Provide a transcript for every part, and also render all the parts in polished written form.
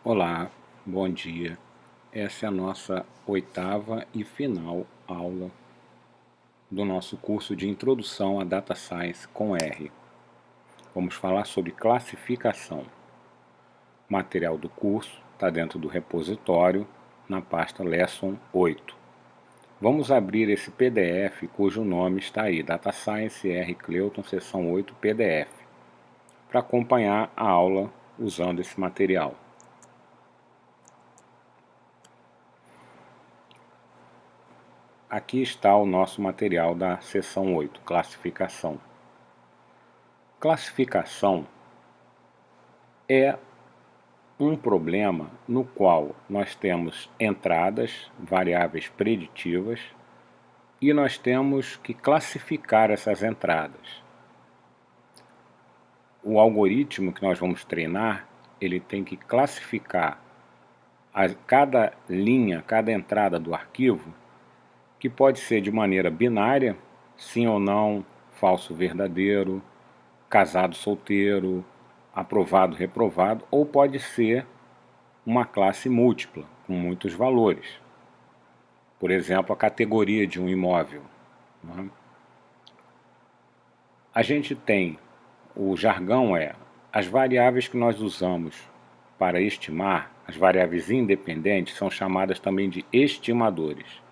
Olá, bom dia. Essa é a nossa oitava e final aula do nosso curso de Introdução à Data Science com R. Vamos falar sobre classificação. O material do curso está dentro do repositório, na pasta Lesson 8. Vamos abrir esse PDF cujo nome está aí, Data Science R. Cleuton, seção 8 PDF, para acompanhar a aula usando esse material. Aqui está o nosso material da seção 8, classificação. Classificação é um problema no qual nós temos entradas, variáveis preditivas, e nós temos que classificar essas entradas. O algoritmo que nós vamos treinar, ele tem que classificar cada linha, cada entrada do arquivo, que pode ser de maneira binária, sim ou não, falso verdadeiro, casado solteiro, aprovado reprovado, ou pode ser uma classe múltipla, com muitos valores. Por exemplo, a categoria de um imóvel. A gente tem, o jargão as variáveis que nós usamos para estimar, as variáveis independentes, são chamadas também de estimadores.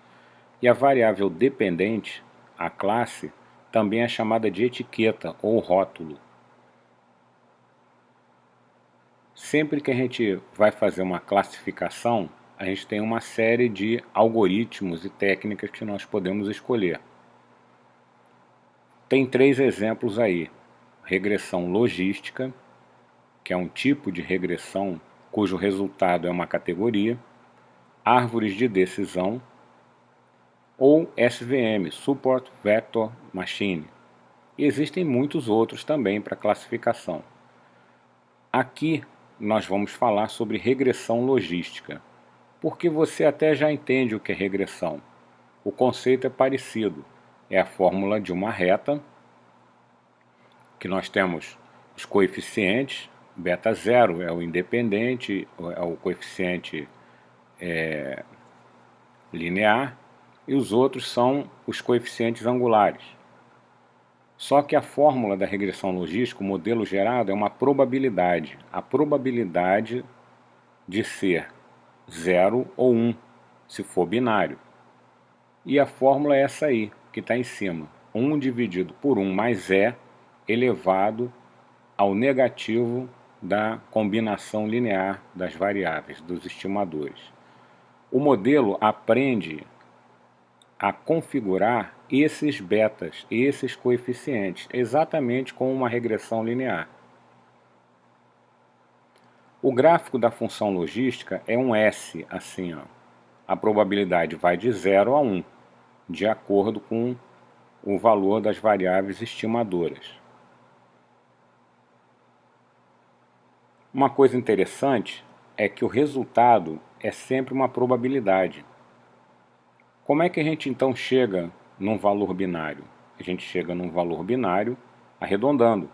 E a variável dependente, a classe, também é chamada de etiqueta ou rótulo. Sempre que a gente vai fazer uma classificação, a gente tem uma série de algoritmos e técnicas que nós podemos escolher. Tem 3 exemplos aí. Regressão logística, que é um tipo de regressão cujo resultado é uma categoria, árvores de decisão, ou SVM, Support Vector Machine. E existem muitos outros também para classificação. Aqui nós vamos falar sobre regressão logística, porque você até já entende o que é regressão. O conceito é parecido, é a fórmula de uma reta, que nós temos os coeficientes, beta 0 é o independente, é o coeficiente linear, e os outros são os coeficientes angulares. Só que a fórmula da regressão logística, o modelo gerado, é uma probabilidade. A probabilidade de ser 0 ou 1, se for binário. E a fórmula é essa aí, que está em cima. 1 dividido por 1 mais E elevado ao negativo da combinação linear das variáveis, dos estimadores. O modelo aprende a configurar esses betas, esses coeficientes, exatamente como uma regressão linear. O gráfico da função logística é um S, assim, ó. A probabilidade vai de 0 a 1, de acordo com o valor das variáveis estimadoras. Uma coisa interessante é que o resultado é sempre uma probabilidade. Como é que a gente então chega num valor binário? A gente chega num valor binário arredondando.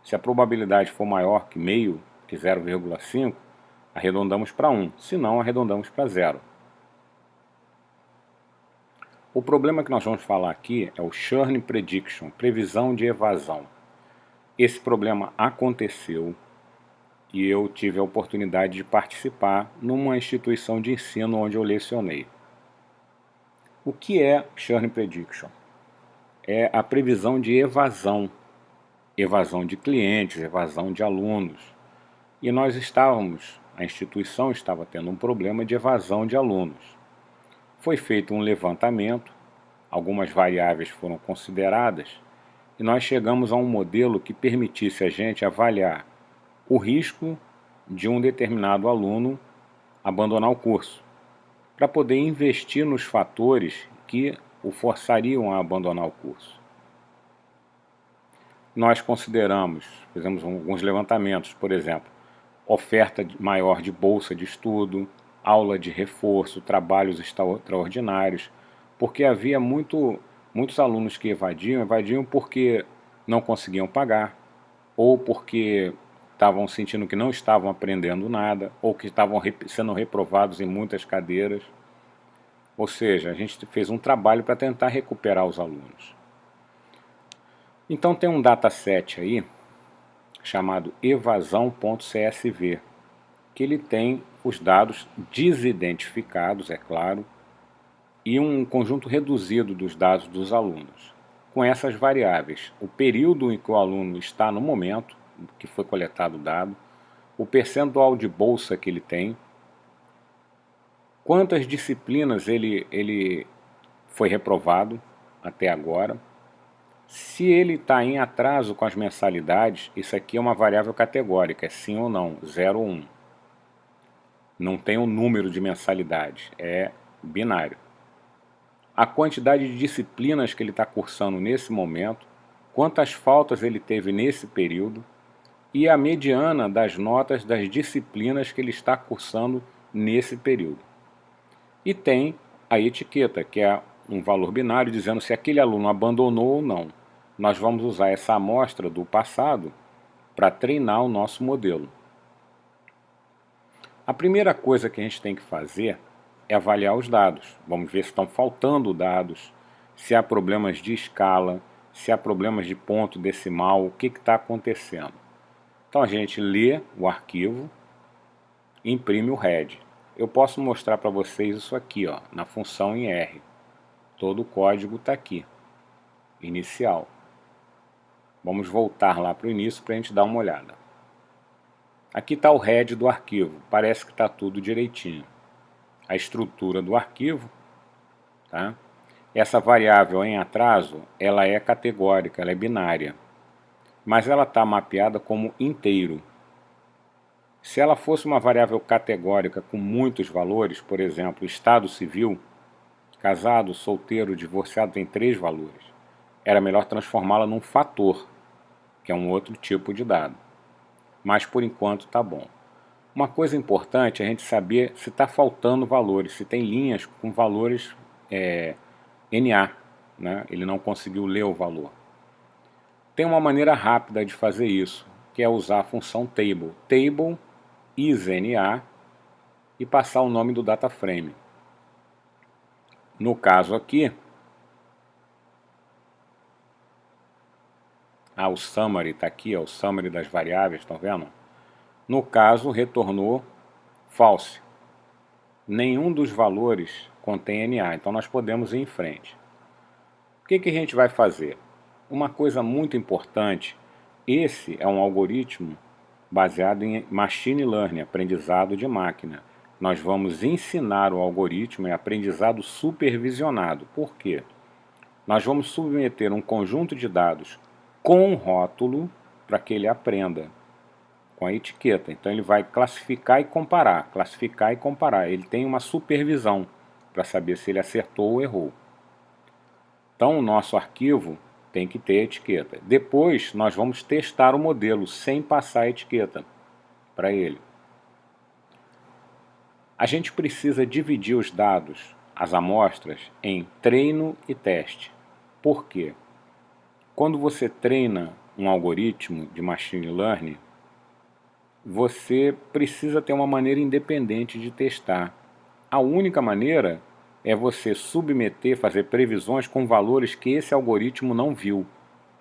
Se a probabilidade for maior que meio, que 0,5, arredondamos para 1, se não, arredondamos para 0. O problema que nós vamos falar aqui é o churn prediction, previsão de evasão. Esse problema aconteceu e eu tive a oportunidade de participar numa instituição de ensino onde eu lecionei. O que é churn prediction? É a previsão de evasão de clientes, evasão de alunos. E nós a instituição estava tendo um problema de evasão de alunos. Foi feito um levantamento, algumas variáveis foram consideradas, e nós chegamos a um modelo que permitisse a gente avaliar o risco de um determinado aluno abandonar o curso, para poder investir nos fatores que o forçariam a abandonar o curso. Nós fizemos alguns levantamentos, por exemplo, oferta maior de bolsa de estudo, aula de reforço, trabalhos extraordinários, porque havia muitos alunos que evadiam porque não conseguiam pagar, ou porque estavam sentindo que não estavam aprendendo nada, ou que estavam sendo reprovados em muitas cadeiras. Ou seja, a gente fez um trabalho para tentar recuperar os alunos. Então tem um dataset aí, chamado evasão.csv, que ele tem os dados desidentificados, é claro, e um conjunto reduzido dos dados dos alunos, com essas variáveis: o período em que o aluno está no momento que foi coletado o dado, o percentual de bolsa que ele tem, quantas disciplinas ele foi reprovado até agora, se ele está em atraso com as mensalidades. Isso aqui é uma variável categórica, é sim ou não, 0 ou 1. Não tem um número de mensalidades, é binário. A quantidade de disciplinas que ele está cursando nesse momento, quantas faltas ele teve nesse período e a mediana das notas das disciplinas que ele está cursando nesse período. E tem a etiqueta, que é um valor binário dizendo se aquele aluno abandonou ou não. Nós vamos usar essa amostra do passado para treinar o nosso modelo. A primeira coisa que a gente tem que fazer é avaliar os dados. Vamos ver se estão faltando dados, se há problemas de escala, se há problemas de ponto decimal, o que está acontecendo. Então a gente lê o arquivo, imprime o head. Eu posso mostrar para vocês isso aqui, ó, na função em R. Todo o código está aqui, inicial. Vamos voltar lá para o início para a gente dar uma olhada. Aqui está o head do arquivo, parece que está tudo direitinho. A estrutura do arquivo, tá? Essa variável em atraso, ela é categórica, ela é binária, mas ela está mapeada como inteiro. Se ela fosse uma variável categórica com muitos valores, por exemplo, estado civil, casado, solteiro, divorciado, tem 3 valores, era melhor transformá-la num fator, que é um outro tipo de dado. Mas por enquanto está bom. Uma coisa importante é a gente saber se está faltando valores, se tem linhas com valores NA, né? Ele não conseguiu ler o valor. Tem uma maneira rápida de fazer isso, que é usar a função table. Table isNA e passar o nome do data frame. No caso aqui, o summary está aqui, o summary das variáveis, estão vendo? No caso, retornou false. Nenhum dos valores contém NA, então nós podemos ir em frente. O que a gente vai fazer? Uma coisa muito importante, esse é um algoritmo baseado em Machine Learning, aprendizado de máquina. Nós vamos ensinar o algoritmo em aprendizado supervisionado. Por quê? Nós vamos submeter um conjunto de dados com rótulo para que ele aprenda, com a etiqueta. Então ele vai classificar e comparar, classificar e comparar. Ele tem uma supervisão para saber se ele acertou ou errou. Então o nosso arquivo tem que ter etiqueta. Depois nós vamos testar o modelo sem passar a etiqueta para ele. A gente precisa dividir os dados, as amostras, em treino e teste. Por quê? Quando você treina um algoritmo de machine learning, você precisa ter uma maneira independente de testar. A única maneira é você submeter, fazer previsões com valores que esse algoritmo não viu,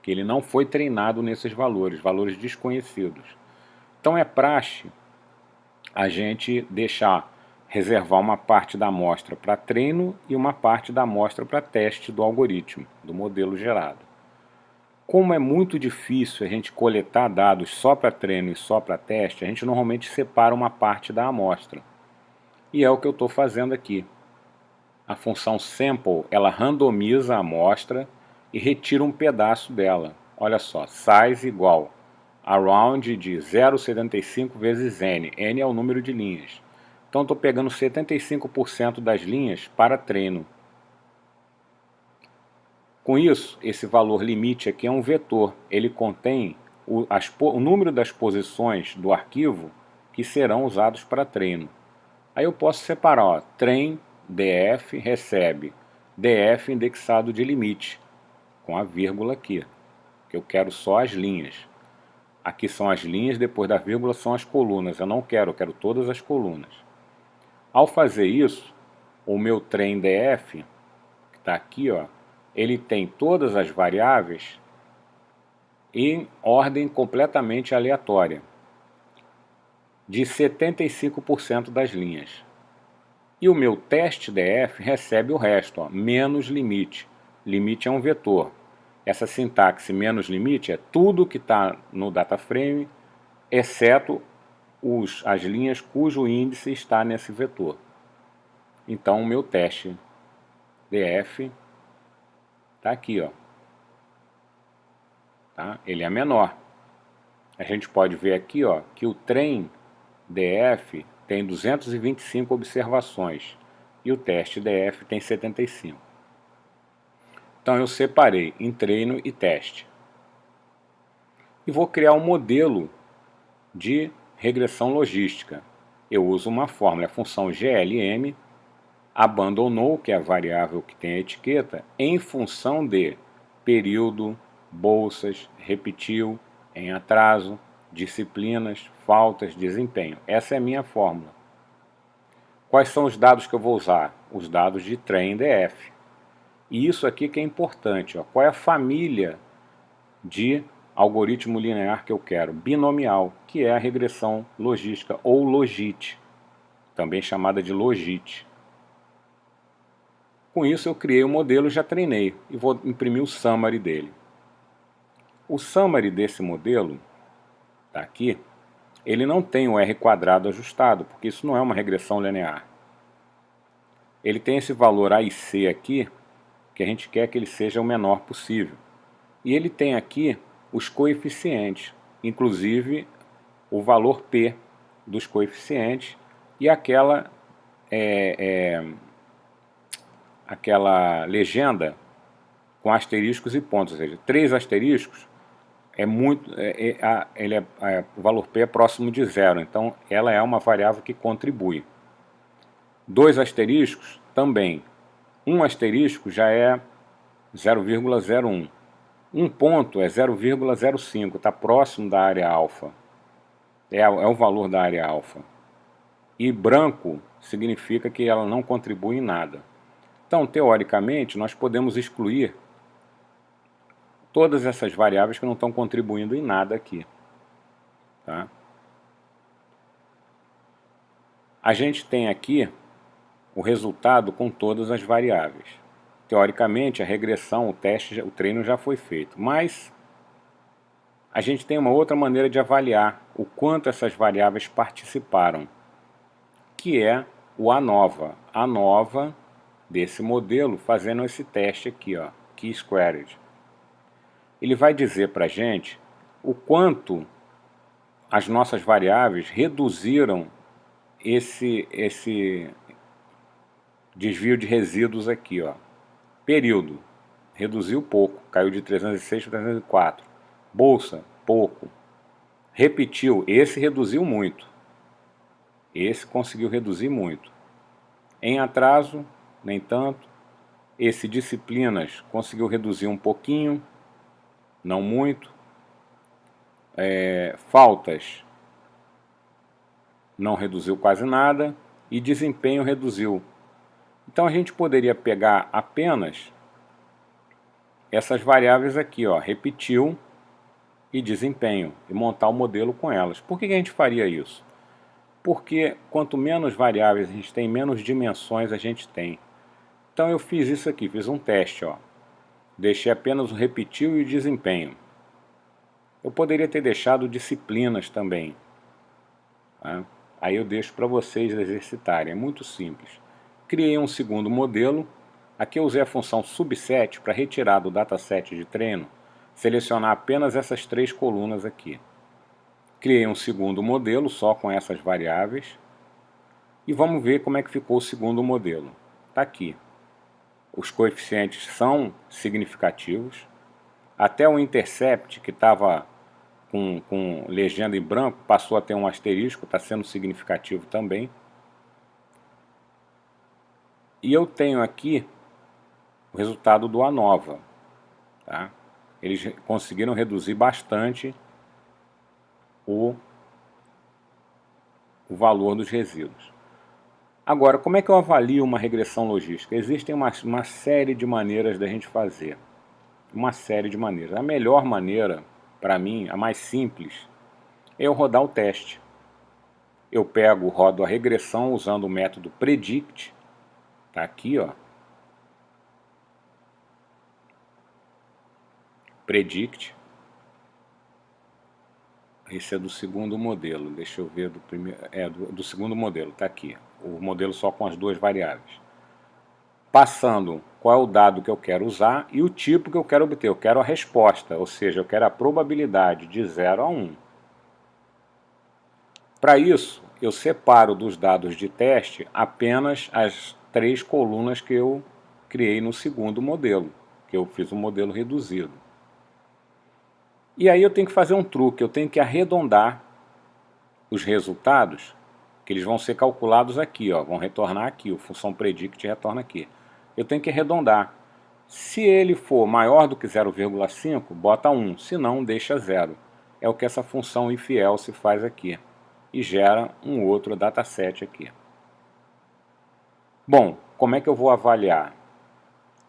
que ele não foi treinado nesses valores, valores desconhecidos. Então é praxe a gente reservar uma parte da amostra para treino e uma parte da amostra para teste do algoritmo, do modelo gerado. Como é muito difícil a gente coletar dados só para treino e só para teste, a gente normalmente separa uma parte da amostra. E é o que eu estou fazendo aqui. A função sample, ela randomiza a amostra e retira um pedaço dela. Olha só, size igual around de 0,75 vezes n. N é o número de linhas. Então estou pegando 75% das linhas para treino. Com isso, esse valor limite aqui é um vetor. Ele contém o número das posições do arquivo que serão usados para treino. Aí eu posso separar, ó, train df recebe df indexado de limite, com a vírgula aqui, que eu quero só as linhas. Aqui são as linhas, depois da vírgula são as colunas. Eu quero todas as colunas. Ao fazer isso, o meu trem DF, que está aqui, ó, ele tem todas as variáveis em ordem completamente aleatória, de 75% das linhas. E o meu teste DF recebe o resto, ó, menos limite. Limite é um vetor. Essa sintaxe menos limite é tudo que está no DataFrame, exceto as linhas cujo índice está nesse vetor. Então o meu teste DF está aqui, ó. Tá? Ele é menor. A gente pode ver aqui, ó, que o trem DF tem 225 observações e o teste DF tem 75. Então eu separei em treino e teste. E vou criar um modelo de regressão logística. Eu uso uma fórmula, a função GLM, abandonou, que é a variável que tem a etiqueta, em função de período, bolsas, repetiu, em atraso, disciplinas, faltas, desempenho. Essa é a minha fórmula. Quais são os dados que eu vou usar? Os dados de trem DF. E isso aqui que é importante, ó. Qual é a família de algoritmo linear que eu quero? Binomial, que é a regressão logística, ou logit, também chamada de logit. Com isso eu criei o modelo e já treinei, e vou imprimir o summary dele. O summary desse modelo, tá aqui, ele não tem o R quadrado ajustado, porque isso não é uma regressão linear. Ele tem esse valor A e C aqui, que a gente quer que ele seja o menor possível. E ele tem aqui os coeficientes, inclusive o valor P dos coeficientes e aquela legenda com asteriscos e pontos, ou seja, 3 asteriscos é muito, o valor P é próximo de zero, então ela é uma variável que contribui. 2 asteriscos também. Um asterisco já é 0,01. Um ponto é 0,05, está próximo da área alfa. É o valor da área alfa. E branco significa que ela não contribui em nada. Então, teoricamente, nós podemos excluir todas essas variáveis que não estão contribuindo em nada aqui. Tá? A gente tem aqui o resultado com todas as variáveis. Teoricamente, a regressão, o teste, o treino já foi feito, mas a gente tem uma outra maneira de avaliar o quanto essas variáveis participaram, que é o ANOVA. ANOVA desse modelo fazendo esse teste aqui, ó, Q-squared. Ele vai dizer para a gente o quanto as nossas variáveis reduziram esse desvio de resíduos aqui, ó. Período, reduziu pouco, caiu de 306 para 304. Bolsa, pouco. Repetiu, esse reduziu muito. Esse conseguiu reduzir muito. Em atraso, nem tanto. Esse disciplinas conseguiu reduzir um pouquinho, não muito. Faltas, não reduziu quase nada. E desempenho reduziu. Então a gente poderia pegar apenas essas variáveis aqui, ó, repetiu e desempenho, e montar o modelo com elas. Por que a gente faria isso? Porque quanto menos variáveis a gente tem, menos dimensões a gente tem. Então eu fiz isso aqui, fiz um teste, ó. Deixei apenas o repetiu e o desempenho. Eu poderia ter deixado disciplinas também. Tá? Aí eu deixo para vocês exercitarem, é muito simples. Criei um segundo modelo. Aqui eu usei a função subset para retirar do dataset de treino, selecionar apenas essas 3 colunas aqui. Criei um segundo modelo só com essas variáveis. E vamos ver como é que ficou o segundo modelo. Está aqui. Os coeficientes são significativos. Até o intercept, que estava com legenda em branco, passou a ter um asterisco, está sendo significativo também. E eu tenho aqui o resultado do ANOVA. Tá? Eles conseguiram reduzir bastante o valor dos resíduos. Agora, como é que eu avalio uma regressão logística? Existem uma série de maneiras da gente fazer. Uma série de maneiras. A melhor maneira, para mim, a mais simples, é eu rodar o teste. Eu rodo a regressão usando o método predict. Tá aqui, ó. Predict. Esse é do segundo modelo. Deixa eu ver do primeiro. Do segundo modelo, tá aqui. O modelo só com as duas variáveis. Passando qual é o dado que eu quero usar e o tipo que eu quero obter. Eu quero a resposta, ou seja, eu quero a probabilidade de 0 a 1. Para isso, eu separo dos dados de teste apenas as 3 colunas que eu criei no segundo modelo, que eu fiz um modelo reduzido. E aí eu tenho que fazer um truque, eu tenho que arredondar os resultados, que eles vão ser calculados aqui, ó, vão retornar aqui, a função predict retorna aqui. Eu tenho que arredondar. Se ele for maior do que 0,5, bota 1, se não, deixa 0. É o que essa função if-else faz aqui. E gera um outro dataset aqui. Bom, como é que eu vou avaliar?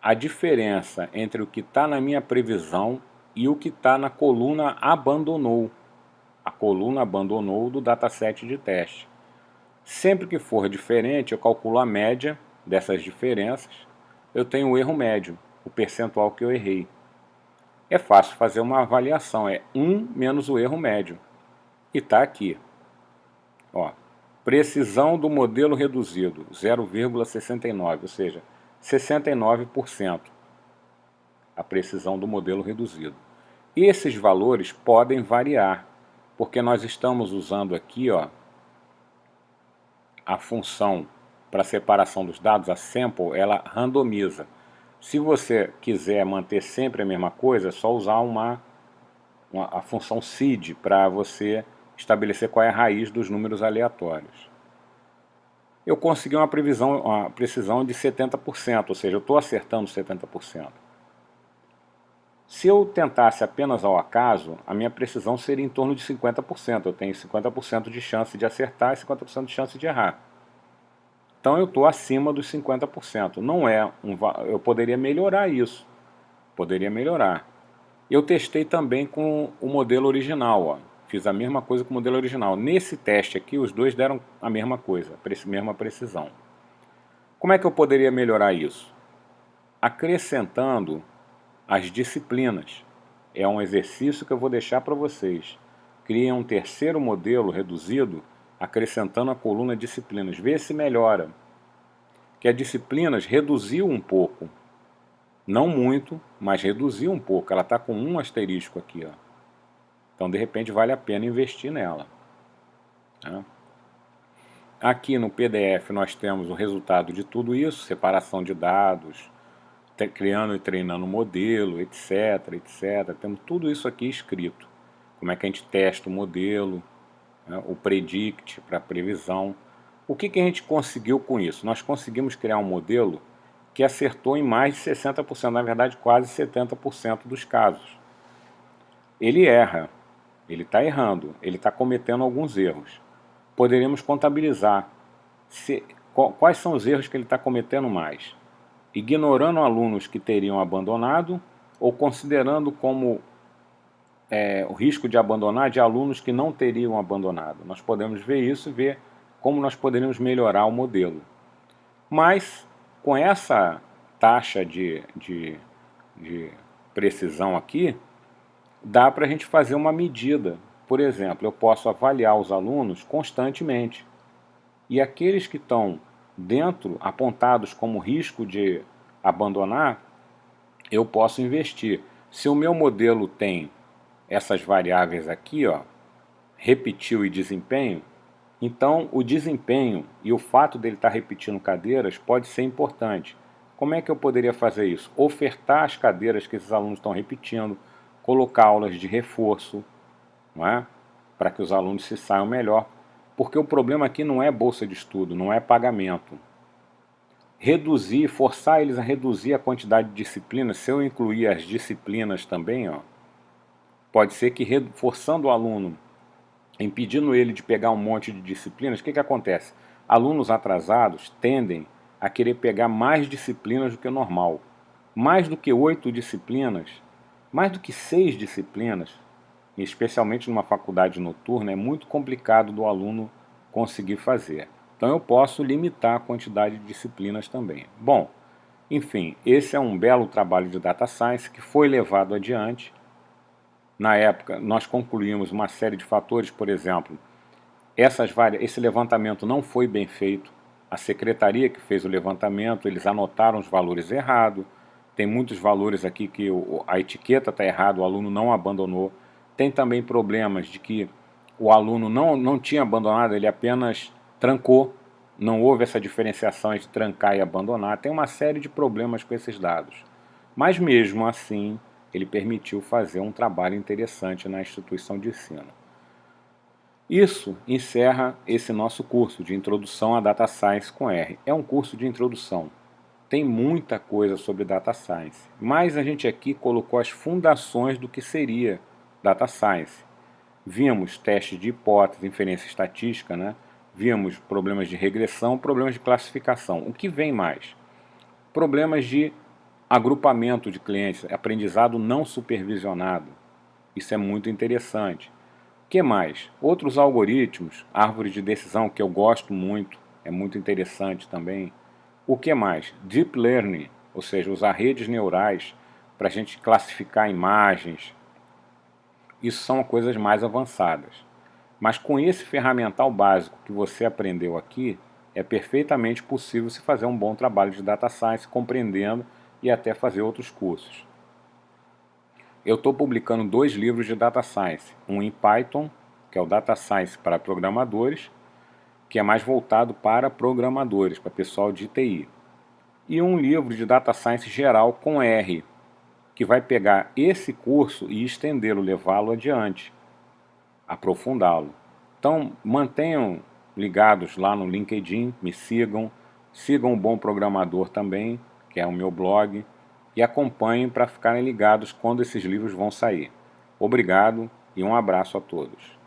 A diferença entre o que está na minha previsão e o que está na coluna abandonou. A coluna abandonou do dataset de teste. Sempre que for diferente, eu calculo a média dessas diferenças. Eu tenho o erro médio, o percentual que eu errei. É fácil fazer uma avaliação, é 1 menos o erro médio. E está aqui. Ó, precisão do modelo reduzido, 0,69, ou seja, 69%. A precisão do modelo reduzido. E esses valores podem variar, porque nós estamos usando aqui, ó, a função para separação dos dados, a sample, ela randomiza. Se você quiser manter sempre a mesma coisa, é só usar a função seed para você estabelecer qual é a raiz dos números aleatórios. Eu consegui uma precisão de 70%, ou seja, eu estou acertando 70%. Se eu tentasse apenas ao acaso, a minha precisão seria em torno de 50%. Eu tenho 50% de chance de acertar e 50% de chance de errar. Então eu estou acima dos 50%. Não é eu poderia melhorar isso. Poderia melhorar. Eu testei também com o modelo original, ó. Fiz a mesma coisa com o modelo original. Nesse teste aqui, os dois deram a mesma coisa, a mesma precisão. Como é que eu poderia melhorar isso? Acrescentando as disciplinas. É um exercício que eu vou deixar para vocês. Criem um terceiro modelo reduzido, acrescentando a coluna disciplinas. Vê se melhora. Que a disciplinas reduziu um pouco. Não muito, mas reduziu um pouco. Ela está com um asterisco aqui, ó. Então, de repente, vale a pena investir nela. Tá? Aqui no PDF nós temos o resultado de tudo isso, separação de dados, criando e treinando modelo, etc, etc. Temos tudo isso aqui escrito. Como é que a gente testa o modelo, né? O predict para previsão. O que a gente conseguiu com isso? Nós conseguimos criar um modelo que acertou em mais de 60%, na verdade quase 70% dos casos. Ele erra. Ele está errando, ele está cometendo alguns erros. Poderíamos contabilizar quais são os erros que ele está cometendo mais. Ignorando alunos que teriam abandonado ou considerando como o risco de abandonar de alunos que não teriam abandonado. Nós podemos ver isso e ver como nós poderíamos melhorar o modelo. Mas com essa taxa de precisão aqui, dá para a gente fazer uma medida. Por exemplo, eu posso avaliar os alunos constantemente. E aqueles que estão dentro, apontados como risco de abandonar, eu posso investir. Se o meu modelo tem essas variáveis aqui, ó, repetiu e desempenho, então o desempenho e o fato dele estar repetindo cadeiras pode ser importante. Como é que eu poderia fazer isso? Ofertar as cadeiras que esses alunos estão repetindo, colocar aulas de reforço, não é? Para que os alunos se saiam melhor. Porque o problema aqui não é bolsa de estudo, não é pagamento. Forçar eles a reduzir a quantidade de disciplinas, se eu incluir as disciplinas também, ó, pode ser que forçando o aluno impedindo ele de pegar um monte de disciplinas. O que acontece? Alunos atrasados tendem a querer pegar mais disciplinas do que o normal. Mais do que 8 disciplinas, mais do que 6 disciplinas, especialmente numa faculdade noturna, é muito complicado do aluno conseguir fazer. Então eu posso limitar a quantidade de disciplinas também. Bom, enfim, esse é um belo trabalho de Data Science que foi levado adiante. Na época, nós concluímos uma série de fatores, por exemplo, esse levantamento não foi bem feito. A secretaria que fez o levantamento, eles anotaram os valores errados. Tem muitos valores aqui que a etiqueta está errada, o aluno não abandonou. Tem também problemas de que o aluno não tinha abandonado, ele apenas trancou. Não houve essa diferenciação entre trancar e abandonar. Tem uma série de problemas com esses dados. Mas mesmo assim, ele permitiu fazer um trabalho interessante na instituição de ensino. Isso encerra esse nosso curso de Introdução a Data Science com R. É um curso de introdução. Tem muita coisa sobre Data Science, mas a gente aqui colocou as fundações do que seria Data Science. Vimos testes de hipótese, inferência estatística, né? Vimos problemas de regressão, problemas de classificação. O que vem mais? Problemas de agrupamento de clientes, aprendizado não supervisionado. Isso é muito interessante. O que mais? Outros algoritmos, árvores de decisão, que eu gosto muito, é muito interessante também. O que mais? Deep Learning, ou seja, usar redes neurais para a gente classificar imagens. Isso são coisas mais avançadas. Mas com esse ferramental básico que você aprendeu aqui, é perfeitamente possível se fazer um bom trabalho de Data Science, compreendendo e até fazer outros cursos. Eu estou publicando 2 livros de Data Science, um em Python, que é o Data Science para programadores, que é mais voltado para programadores, para pessoal de TI. E um livro de Data Science geral com R, que vai pegar esse curso e estendê-lo, levá-lo adiante, aprofundá-lo. Então, mantenham ligados lá no LinkedIn, me sigam, sigam o Bom Programador também, que é o meu blog, e acompanhem para ficarem ligados quando esses livros vão sair. Obrigado e um abraço a todos.